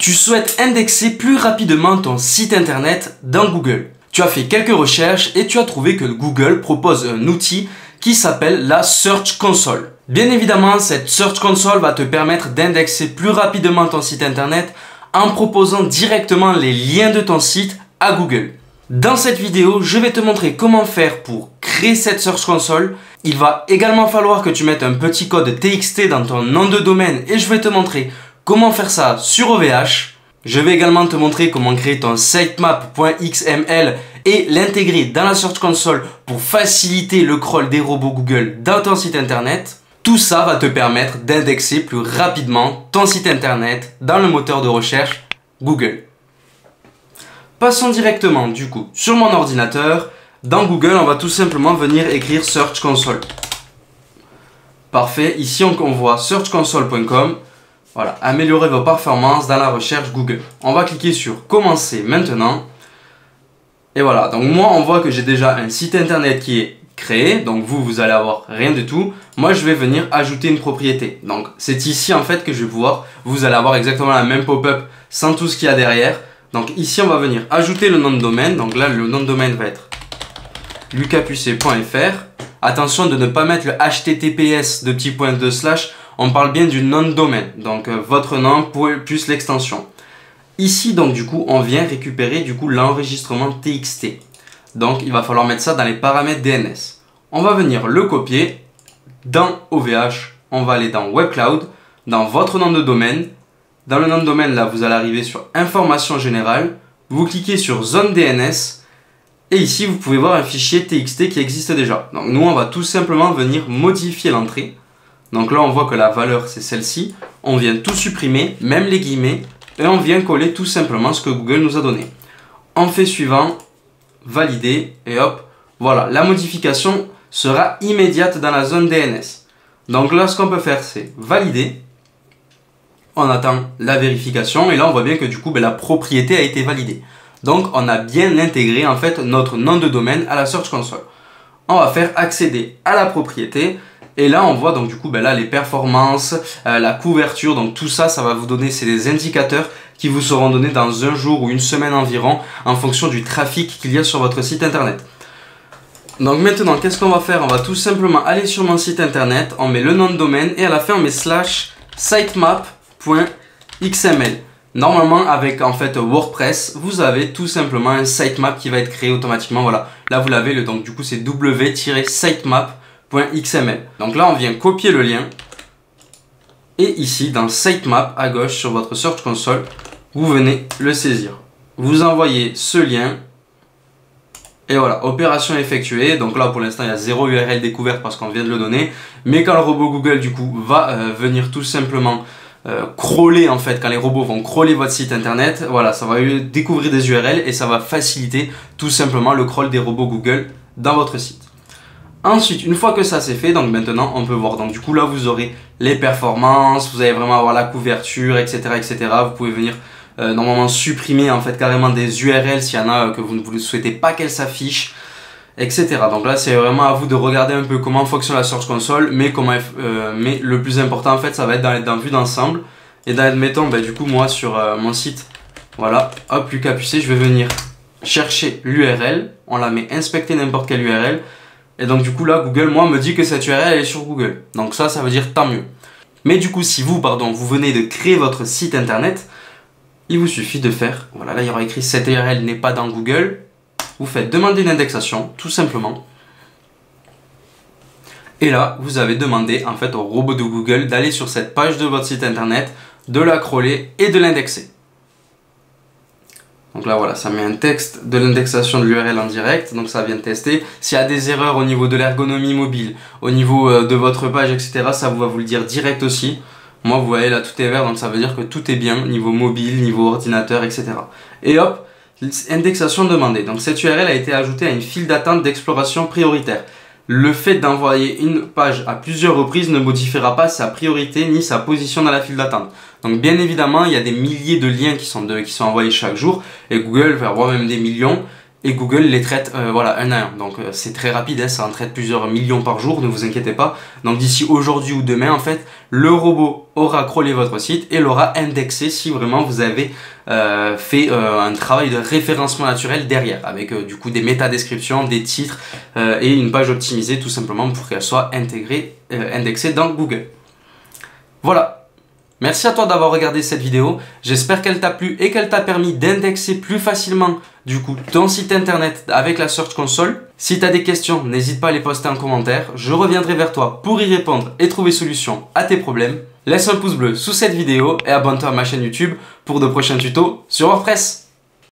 Tu souhaites indexer plus rapidement ton site internet dans Google. Tu as fait quelques recherches et tu as trouvé que Google propose un outil qui s'appelle la Search Console. Bien évidemment, cette Search Console va te permettre d'indexer plus rapidement ton site internet en proposant directement les liens de ton site à Google. Dans cette vidéo, je vais te montrer comment faire pour créer cette Search Console. Il va également falloir que tu mettes un petit code TXT dans ton nom de domaine et je vais te montrer comment faire ça sur OVH. Je vais également te montrer comment créer ton sitemap.xml et l'intégrer dans la Search Console pour faciliter le crawl des robots Google dans ton site internet. Tout ça va te permettre d'indexer plus rapidement ton site internet dans le moteur de recherche Google. Passons directement du coup sur mon ordinateur. Dans Google, on va tout simplement venir écrire Search Console. Parfait, ici on voit searchconsole.com. Voilà, améliorer vos performances dans la recherche Google. On va cliquer sur commencer maintenant. Et voilà, donc moi on voit que j'ai déjà un site internet qui est créé. Donc vous allez avoir rien du tout. Moi je vais venir ajouter une propriété. Donc c'est ici en fait que je vais pouvoir, vous allez avoir exactement la même pop-up sans tout ce qu'il y a derrière. Donc ici on va venir ajouter le nom de domaine. Donc là le nom de domaine va être lucaspucet.fr. Attention de ne pas mettre le https de petit point de slash. On parle bien du nom de domaine. Donc votre nom plus l'extension. Ici donc du coup on vient récupérer du coup l'enregistrement TXT. Donc il va falloir mettre ça dans les paramètres DNS. On va venir le copier dans OVH. On va aller dans Web Cloud, dans votre nom de domaine. Dans le nom de domaine là vous allez arriver sur information générale. Vous cliquez sur zone DNS. Et ici vous pouvez voir un fichier TXT qui existe déjà. Donc nous on va tout simplement venir modifier l'entrée. Donc là on voit que la valeur c'est celle-ci. On vient tout supprimer, même les guillemets. Et on vient coller tout simplement ce que Google nous a donné. On fait suivant, valider et hop. Voilà, la modification sera immédiate dans la zone DNS. Donc là ce qu'on peut faire c'est valider. On attend la vérification et là on voit bien que du coup la propriété a été validée. Donc on a bien intégré en fait notre nom de domaine à la Search Console. On va faire accéder à la propriété. Et là, on voit donc du coup là les performances, la couverture, donc tout ça, ça va vous donner, c'est des indicateurs qui vous seront donnés dans un jour ou une semaine environ en fonction du trafic qu'il y a sur votre site internet. Donc maintenant, qu'est-ce qu'on va faire? On va tout simplement aller sur mon site internet, on met le nom de domaine et à la fin on met /sitemap.xml. Normalement avec en fait WordPress, vous avez tout simplement un sitemap qui va être créé automatiquement. Voilà, là vous l'avez, donc du coup c'est w-sitemap.xml. Donc là on vient copier le lien et ici dans sitemap à gauche sur votre Search Console vous venez le saisir, vous envoyez ce lien et voilà, opération effectuée. Donc là pour l'instant il y a 0 URL découverte parce qu'on vient de le donner, mais quand le robot Google du coup va venir tout simplement crawler en fait, quand les robots vont crawler votre site internet, voilà, ça va découvrir des URL et ça va faciliter tout simplement le crawl des robots Google dans votre site. Ensuite, une fois que ça c'est fait, donc maintenant on peut voir, donc du coup là vous aurez les performances, vous allez vraiment avoir la couverture, etc. etc. Vous pouvez venir normalement supprimer en fait carrément des URL s'il y en a que vous ne souhaitez pas qu'elles s'affichent, etc. Donc là c'est vraiment à vous de regarder un peu comment fonctionne la Search Console, mais le plus important en fait ça va être dans vue d'ensemble. Et admettons du coup moi sur mon site, voilà, hop lucaspucet, je vais venir chercher l'URL, on la met inspecter n'importe quelle URL. Et donc du coup là Google moi me dit que cette URL elle est sur Google. Donc ça veut dire tant mieux. Mais du coup si vous venez de créer votre site internet, il vous suffit de faire, voilà, là il y aura écrit cette URL n'est pas dans Google. Vous faites demander une indexation tout simplement. Et là vous avez demandé en fait au robot de Google d'aller sur cette page de votre site internet, de la crawler et de l'indexer. Donc là voilà, ça met un texte de l'indexation de l'URL en direct, donc ça vient tester. S'il y a des erreurs au niveau de l'ergonomie mobile, au niveau de votre page, etc., ça va vous le dire direct aussi. Moi vous voyez là tout est vert, donc ça veut dire que tout est bien, niveau mobile, niveau ordinateur, etc. Et hop, indexation demandée. Donc cette URL a été ajoutée à une file d'attente d'exploration prioritaire. Le fait d'envoyer une page à plusieurs reprises ne modifiera pas sa priorité ni sa position dans la file d'attente. Donc bien évidemment, il y a des milliers de liens qui sont envoyés chaque jour et Google va avoir même des millions. et Google les traite voilà, un à un. Donc c'est très rapide, hein, ça en traite plusieurs millions par jour, ne vous inquiétez pas. Donc d'ici aujourd'hui ou demain, en fait, le robot aura crawlé votre site et l'aura indexé si vraiment vous avez fait un travail de référencement naturel derrière, avec du coup des métadescriptions, des titres et une page optimisée tout simplement pour qu'elle soit intégrée, indexée dans Google. Voilà. Merci à toi d'avoir regardé cette vidéo, j'espère qu'elle t'a plu et qu'elle t'a permis d'indexer plus facilement du coup ton site internet avec la Search Console. Si tu as des questions, n'hésite pas à les poster en commentaire, je reviendrai vers toi pour y répondre et trouver solution à tes problèmes. Laisse un pouce bleu sous cette vidéo et abonne-toi à ma chaîne YouTube pour de prochains tutos sur WordPress.